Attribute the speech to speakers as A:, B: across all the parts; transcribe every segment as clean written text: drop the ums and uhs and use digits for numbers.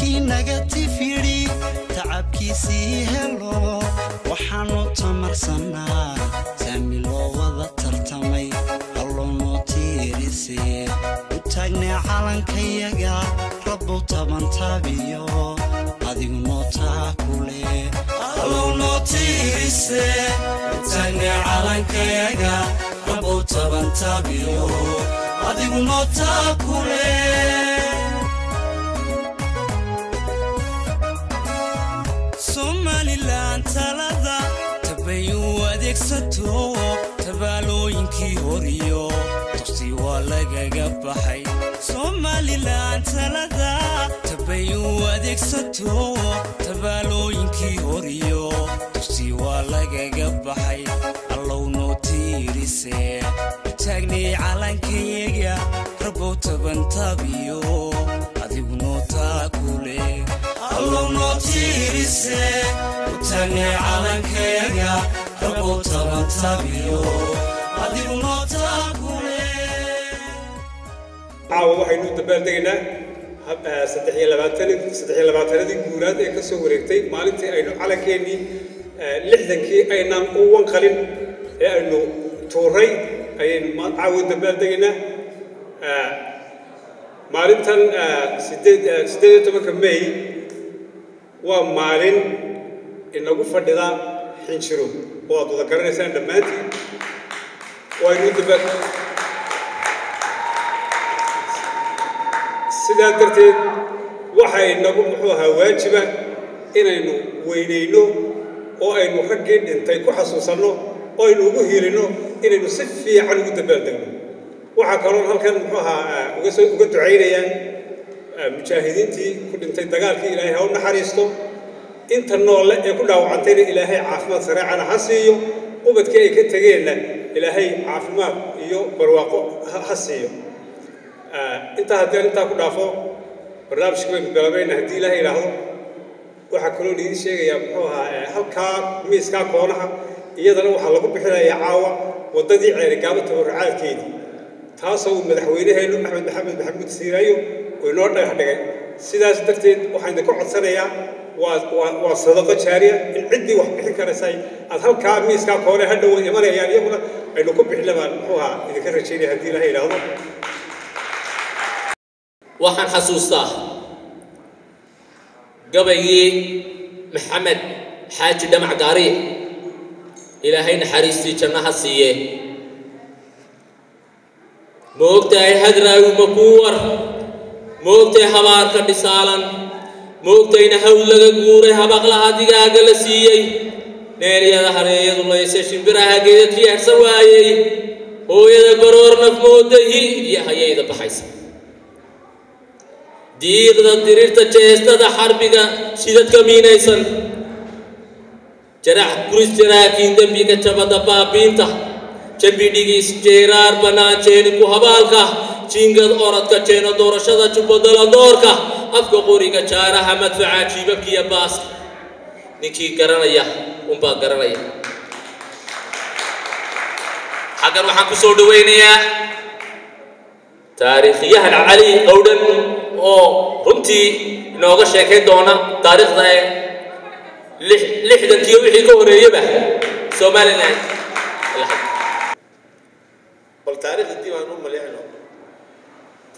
A: wixii naga tifiri tacabkiisi helo waxaanu tamarsanaa saami loo wada tartamay halloonoo tiirisee u taagnay calankayaga rabbow tabantaabiyo adigu noo taakule halloonoo tiirisee u taagnay calankayaga rabbow tabantaabiyo adigu noo taakule Somaliland talada tabayu adeegsato tabaalooyinkii horiyo tafsi waa lagaga baxay Somaliland talada tabayu adeegsato tabaalooyinkii horiyo tafsi waa lagaga baxay allow noo tiirisee taagnay calankayaga rabbow tabantaabiyo adigu noo taakule allow noo tiirisee taagnay calankayaga rabbow tabantaabiyo adigu noo taakule
B: waxaynu dabaaldegaynaa 23 guuraad ee ka soo wareegtay maalintii aynu calankeenii 60kii aynaan u wanqalin ee aynu tuuray ayaynu caawa dabaaldegaynaa maalintan 18 May waa maalin inagu fadhida xinjiro oo aad wada garanaysaan dhammaantiin waynu dabaal sidaa darteed waxay nagu muxuu ahaa waajiba inaynu weyneyno oo aynu raggii dhintay ku xasuusanno oo aynu ugu hiilino inaynu si fiican ugu dabaaldegno waxaa kaloo halkan muxuu ahaa uga ducaynayaan mujaahidiintii ku dhintay dagaalkii ilaahay ha u naxariisto inta noole ee ku dhaawacantayna ilaahay caafimaad sareecana ha siiyo qubadkii ay ka tageenna ilaahay caafimaad iyo barwaaqo ha siiyo intaa haddii intaa ku dhaafo barnaamijka waynu galabayna haddii ilaahay yidhaahdo waxaa kaloo liidin sheegayaa muxuu ahaa halkaa miiskaa koonaha iyadana waxaa lagu bixinayaa caawa waddadii ceerigaabo tabarrucaadkeedii taasoo uu madaxweynaheenu axmed maxamed maxamuud siiraayo oo inoo dhagax dhigay sidaas darteed waxaan idinku codsanayaa waa sadaqo jaariya in ciddii wax bixin karaysay aad halkaa miiskaa koone hadhow imanayaan iyaguna aynu ku bixina baan muxuu ahaa idinka rajaynaya haddii ilaahay yidhaahdo
C: waxaan xasuustaa gabaygii maxamed xaaji dhamac gaari ilaahay naxariistii jannaha siiye moogtahay hadraagu makuwar moogtahay habaarka dhisaalan moogtayna hawl laga guuray habaqlaha digaaga la siiyey neelyada hareeyadu layse shimbiraha geedadkii harsan waayey hooyada baroor naf moodahi iyo hayayda baxaysa diiqda dirirta jeestada xarbiga shidadka miinaysan jarax kuris jaraakiin dembiga jabada baabiinta jambi dhigiis jeeraar bannaan jeeni ku habaalka jiingad oradka jeena doorashada jubbadala doorka afka qoriga jaaraha madfaca jiibabkiiyo baaska ninkii garanaya unbaa garanaya xaggan waxaan ku soo dhawaynayaa taariikhyahan cali qowdhan oo runtii inooga sheekayn doona taariikhda ee 60kii wixii ka horeeyaba Somaliland
D: bal taariikhdii baan u maleecno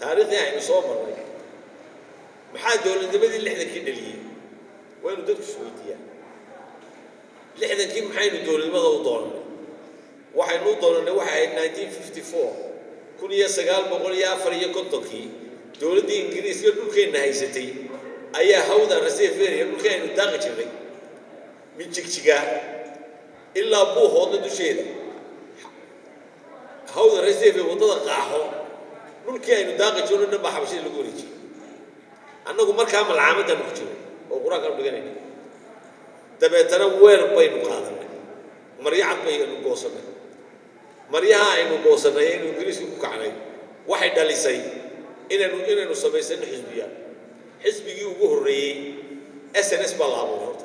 D: taariikhdii aynu soo marnay maxaa dowladnimadii 60kii dhaliyay waynu dadku isweydiiyaan 60kii maxaynu dowladnimada u doonay waxaynu u doonay waxa ay 1954 dowladda Ingiriiska dhulkeena haysatay ayaa hawda reserve dhulkeena daaqi jiray min jigjiga ilaa buuhoodna dusheeda hawda reserve wadada qaaxo dhulkii aynu daaqi jirno dhanba xabashada lagu wareejiyay annagu markaa malcaamadda ku jiro oo quraanka dhiganayna dabeetana weer baynu qaadanay maryac baynu goosanay maryaha aynu goosanay inuu Ingiriisku ku kacnay waxay dhalisay inaynu sameysano xisbiya xisbigii ugu horeeyay SNS baa la abuuray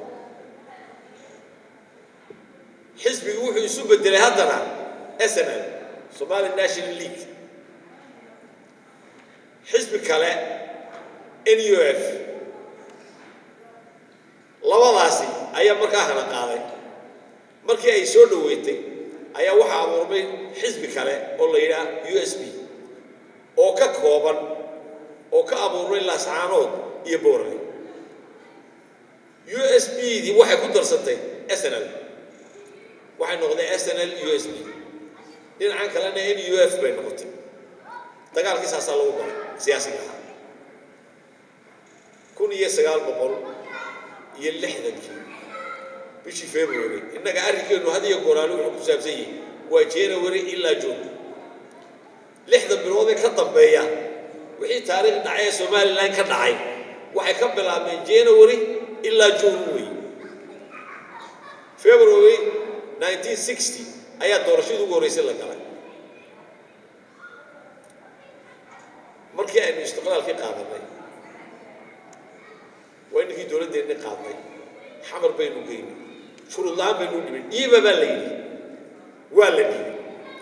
D: xisbigu wuxuu isu bedelay haddana SNL Somali National League xisbi kale NUF labadaasi ayaa markaa hana qaaday markii ay soo dhaweeytay ayaa waxa abuurbay xisbi kale oo la yiraahdo USB oo ka kooban oo ka abuuray Laascaanood iyo Boorley USB di waxay ku darsatay SNL waxay noqday SNL USB dhinacan kalena NUF bay noqotay dagaalkii saasa lagu galay siyaasiga kun iyo 960 bishii February innaga arrinkeenu hadiyo goraalo wuxuu ku saabsan yahay waa January ilaa June lixda bilood ee ka dambeeya wixii taariikh dhacay Soomaaliland ka dhacay waxay ka bilaabeen January ilaa June February 1960 ayaa doorashadu ugu horeysay la galay markii aynu istiqlaalkii qaadanay وإنك دولة دين قاضي حمر بينو جيني شو الله بينو جيني إيبا بالليل ولا جيني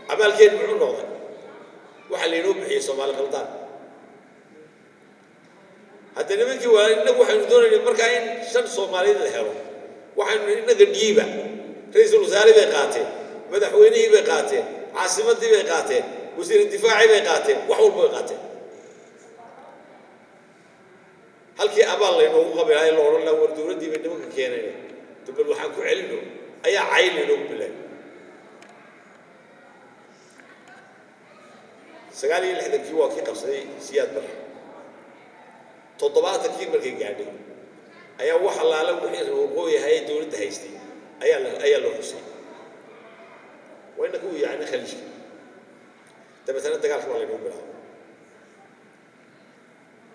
D: أبال كين معون نوضة وحلينو بحي صومال غلطان حتى نبكي وإنه وحن دون المركعين شن صوماليين الهرم وحن إنه جيبا رئيس الوزراء بيقاتل مدحويني بيقاتل عاصمة بيقاتل وزير الدفاع بيقاتل وحول بيقاتل halkii abaal la inoo qabilay la oran la war dawladii bay nimanka keenay dibal waxaan ku celino ayaa cayl inoo bilay 960 waa kii qabsaday siyaad bar 70kii markay gaadhay ayaa waxa laala wixii uu yahay dawladda haystay ayaa loo xusay wayna ku yaani khaliij tabatana dagaalka waa la inoo bilaa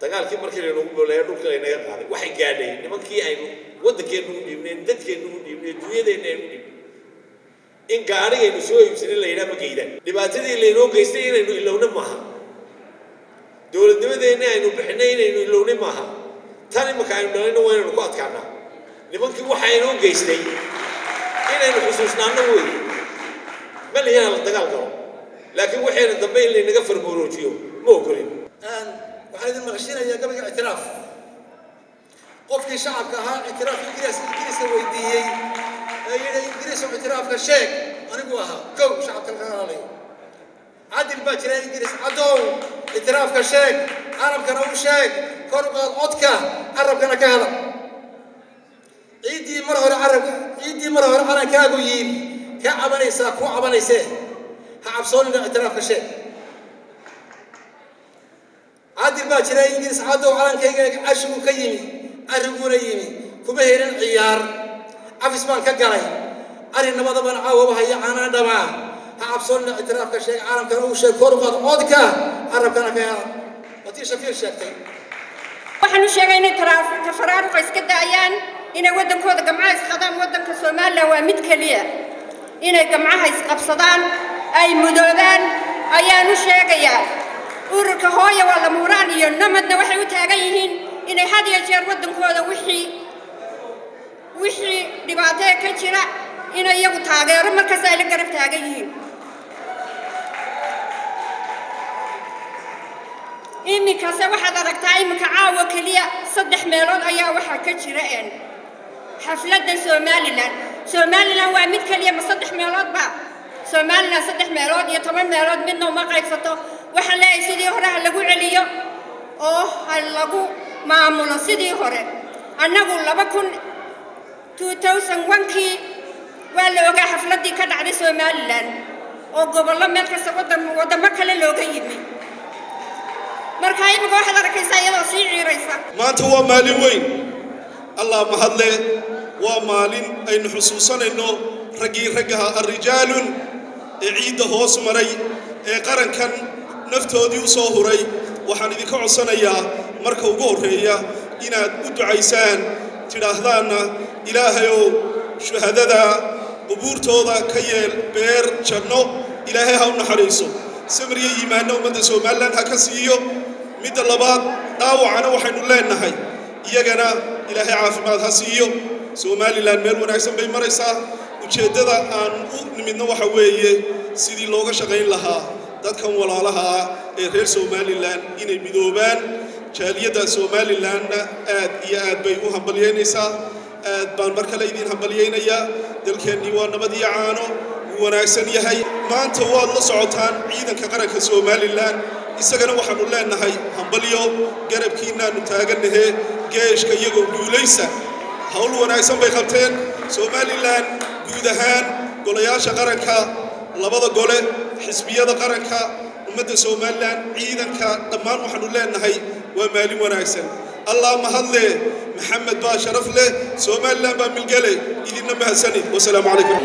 D: dagaalkii markii la noogu boolay dhulka ay naga qaaday waxay gaadhay nimankii aynu wadankeenu u dhiibneen dadkeenu u dhiibneen duuyadeena aynu u dhiibneen in gaarigaynu soo iibsanay la yiraahdo geeydan dhibaatadii la inoo geystay inaynu ilowna maaha dawladnimadeena aynu bixinay inaynu ilowna maaha tani marka aynu dhalayno waa inaynu ku adkaanaa nimankii waxa inoo geystay inaynu xusuusnaano weey ma leeyahay la dagaal galo laakiin waxayna dambe in la naga farbooroojiyo ma ogolin
E: waxaan idin maqashinayaa gabayga اعتراف qofkii shacabka ahaa اعتراف ingiriiska weydiiyey ayay ingiriis اعتراafka sheeg anigu ahaa kow shacabka laga hadlayo cadil baa jira ingiriis cadow اعتراafka sheeg carabkana u sheeg kor u qaad codka carabkana ka hadal ciidii mar hore calankaagu yiin ka cabanaysaa ku cabanaysee ha cabsoonina اعتراafka sheeg عادل باجرة إنجلس عادوا على كي عشوا كيمي عرقونا يمي كم هيرن عيار عفس مان كجراي عري النبض بن عاوة هي عنا دماء عبصون اعتراف كشيء عالم كانوا شيء كورقات عودك عرب كنا كيا وتيجي شفير شكتي
F: وحنو شيء اعتراف كفرار قيس كده أيان إن ودن كود جماعة خدام ودن كسومال لو ميت كلية إن جماعة يسقبصدان أي مدودان أيانو شيء أيان ururka hooyo waa la muuraan iyo namadna waxay u taagan yihiin inay had iyo jeer wadankooda wixii dhibaato ka jira inay iyagu taageero markaas ay la garab taagan yihiin imikaas waxaad aragtaa imika caawa kaliya 3 meelood ayaa waxa ka jira xafladda Soomaaliland waa mid kaliya ma 3 meelood ba Soomaaliland 3 meelood iyo 10 meelood midna ma qaybsato waxa la sidii hore lagu celiyo oo lagu maamulo sidii hore annagu 2001kii waa la ogaa xafladii ka dhacday Soomaaliland oo gobollo meel kasta wadamo kale looga yimi marka imika waxa la arkaysaa iyadoo sii ciiraysa
G: maanta waa maalin weyn allah mahadle waa maalin aynu xusuusanayno raggaha arrijaalun ee ciidda hoos maray ee qarankan naftoodii u soo huray waxaan idinka codsanayaa marka ugu horeeya inaad u ducaysaan tidhaahdaana ilaahayow shuhadada qubuurtooda ka yeel beer janno ilaahay ha u naxariiso samriye iimaanna ummadda Soomaaliland ha ka siiyo midda labaad dhaawacana waxaynu leenahay iyagana ilaahay caafimaad ha siiyo Soomaaliland meel wanaagsan bay maraysaa ujeedada aan u nimidna waxa weeye sidii looga shaqayn lahaa dadkan walaalaha ah ee reer Soomaaliland inay midoobaan jaaliyada Soomaaliland aad iyo aad bay u hambalyeynaysaa baan marka la idin hambalyeynaya dalkeenni waa nabad iyo caano wanaagsan yahay maanta waad la socotaan ciidanka qaranka Soomaaliland isagana waxaanu leenahay hambalyo garabkiinaanu taaganahay geeshka iyagoo guulaysa hawl wanaagsan bay qabteen Soomaaliland guud ahaan golayaasha qaranka labada gole xisbiyada qaranka ummadda Soomaaliland ciidanka dhammaan waxaanu leenahay waa maalin wanaagsan الله مهله محمد باشرف له سومال لان باملقله إذن مهسني والسلام عليكم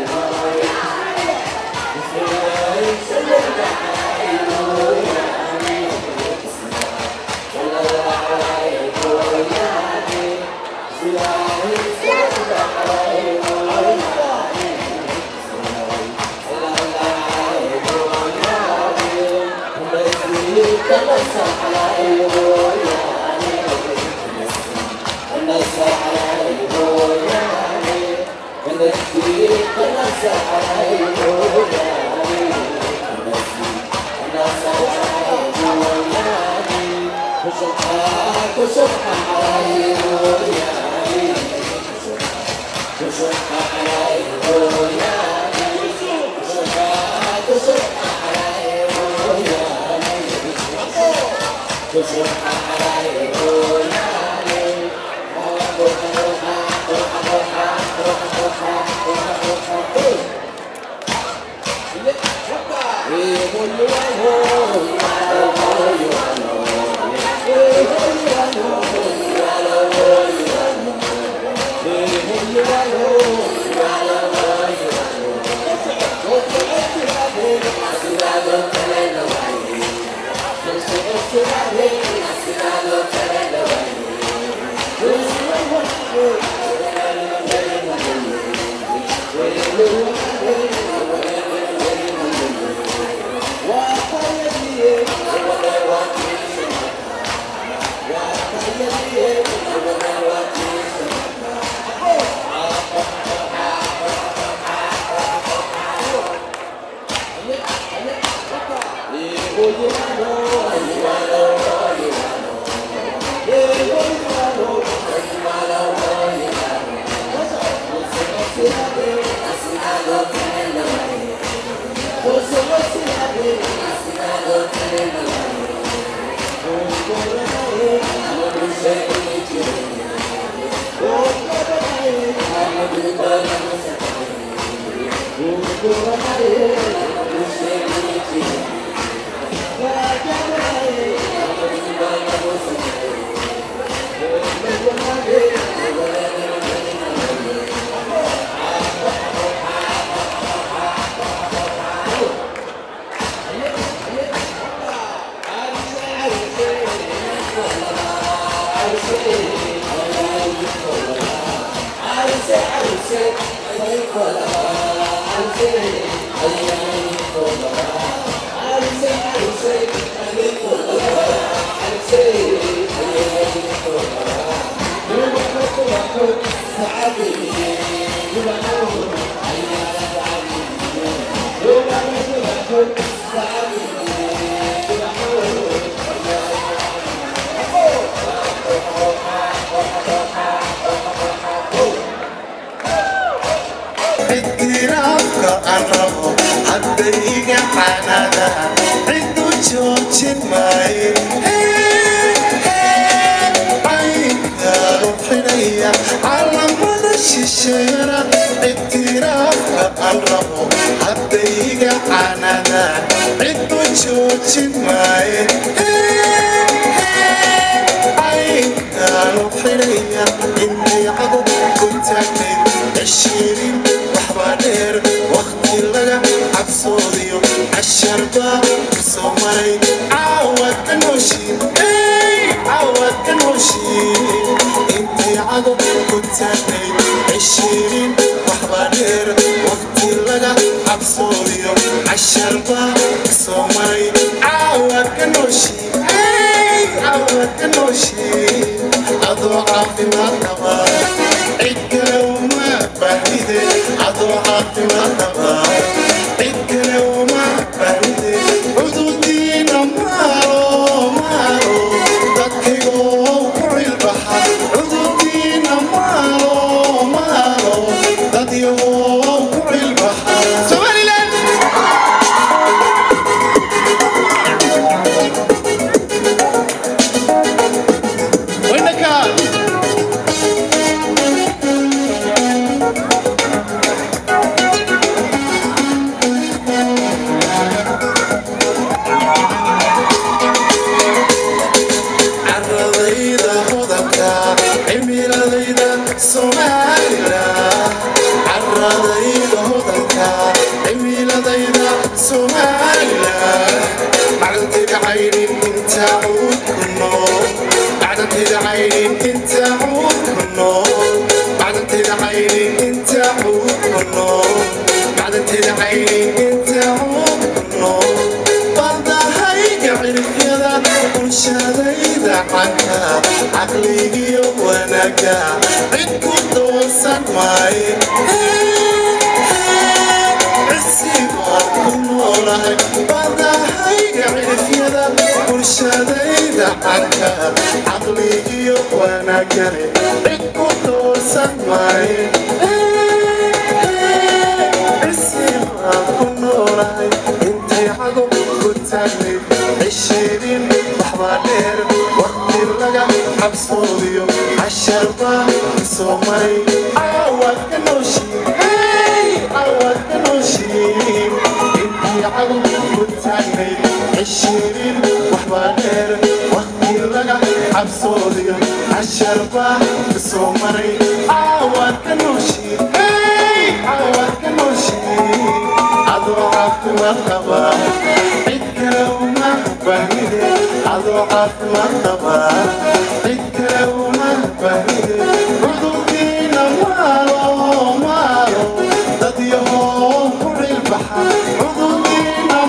H: عدودين مالو cimiladayda Somaliland carradayda hodanka cimiladayda Somaliland macdantayda cayrin inta uud ku nool macdantayda cayrin inta uud ku nool macdantayda cayrin inta uud ku nool macdantayda cayrin inta uud ku nool baldahayga cirifyada bulshadayda canka caqligiyo wanaagga cid ku doonsan maaye cisigaan ku noolahay baldahayga cirifyada bulshadayda canka caqligiyo wanaaggane cid ku doonsan maaye cisigaan ku noolahay intay cago ku taagnayd عشرين لحظة دير وقت اللقا حبصوديو عالشربة سومري عوض كنوشي عوض كنوشي انتي عقل متاقني 20 لحظة دير وقت اللقا حبصوديو عالشربة سومري عوض كنوشي عوض كنوشي أضعف مرحبا وما فهمي أضعف مرتبة فكرة وما فهمي عذوبينا مالو تضيعوا فوق البحر عذوبينا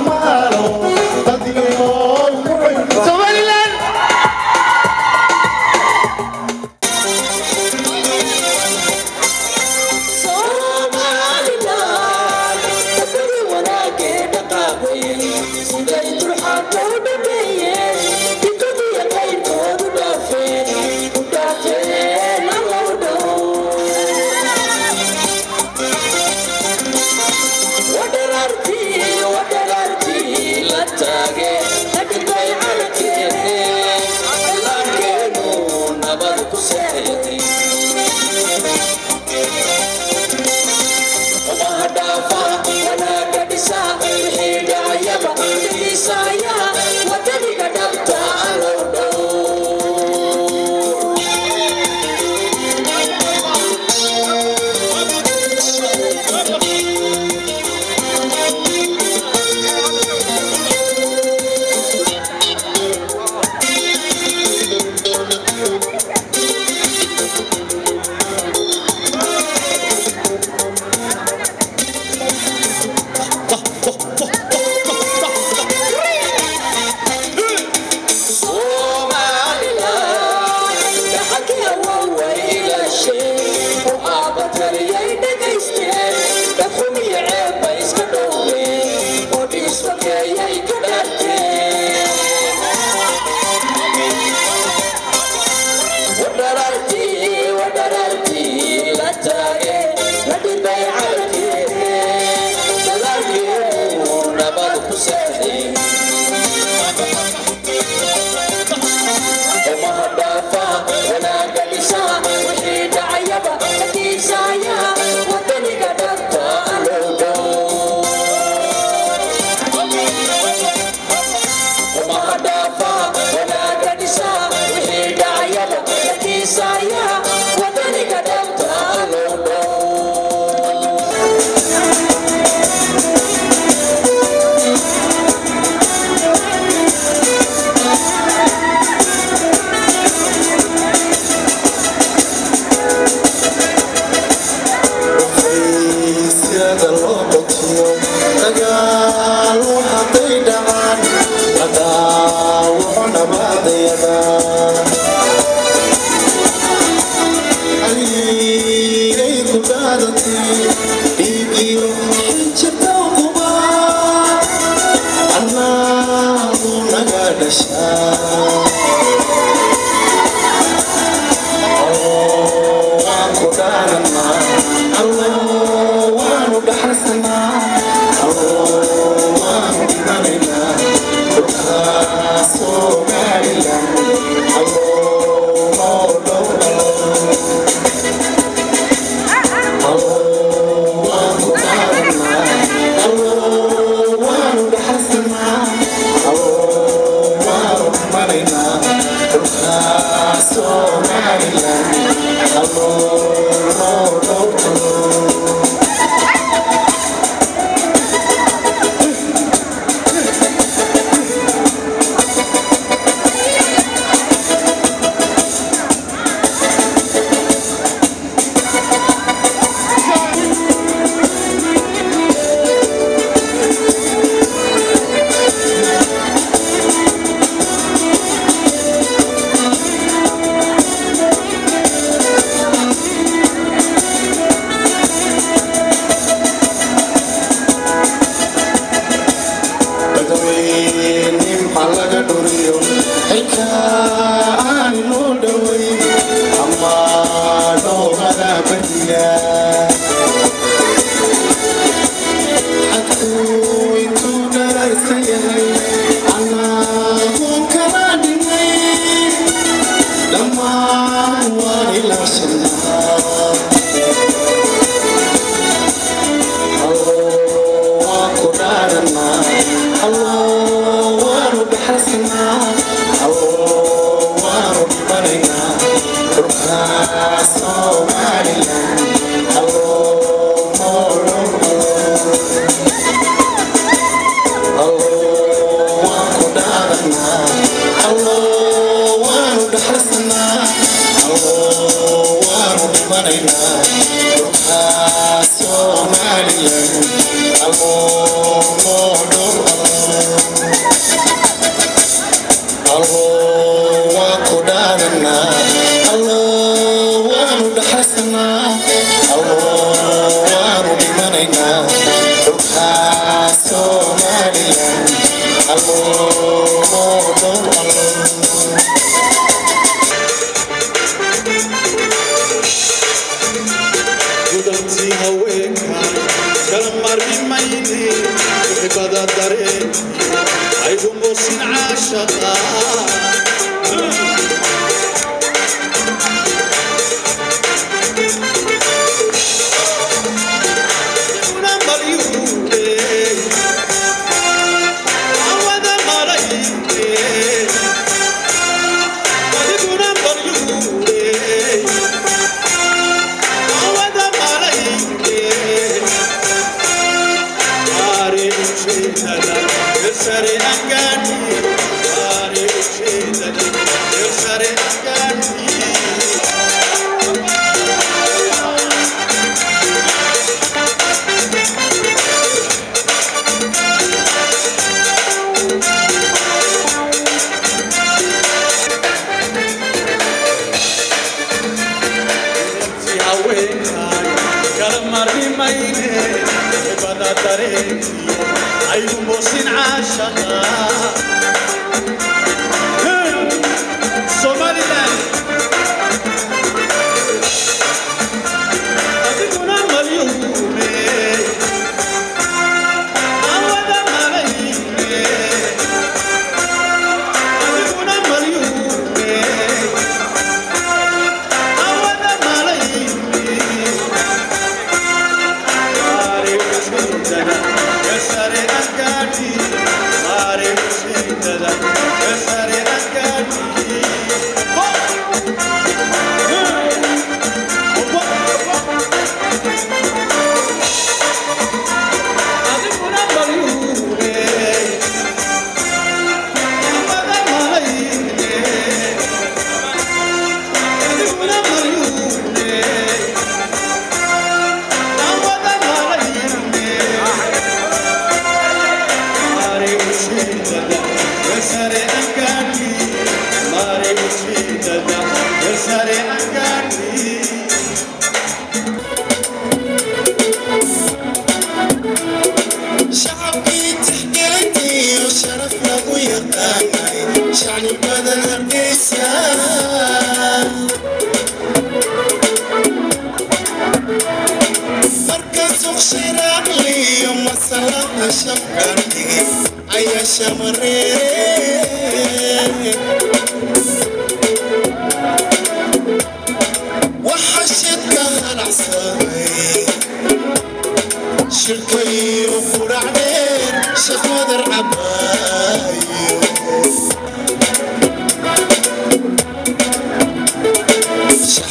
H: مالو تضيعوا فوق البحر سوماليلاند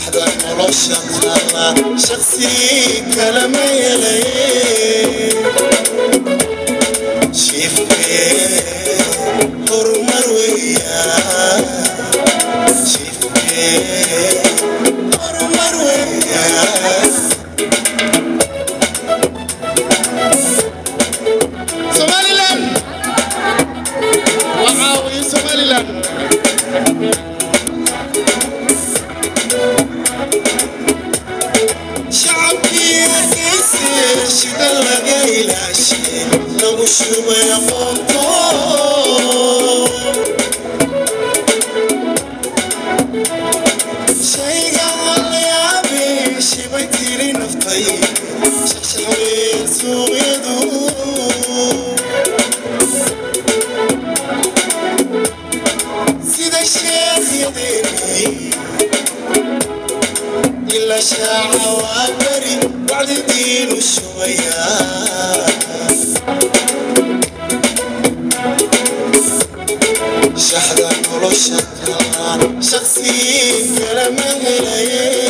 H: شحذا nolosha taala shakhsi kala ma yeelay shifke horumar weeya shifke horumar weeya Somaliland وعاوي Somaliland شو يا قمطو شيء قال يا عبي شي بيتيري نفطي شحوي سوق يدو سيد الشيخ يديني إلا شاعة وعبري بعد الدين وشوية شحذا nolosha taala shakhsi kala ma helay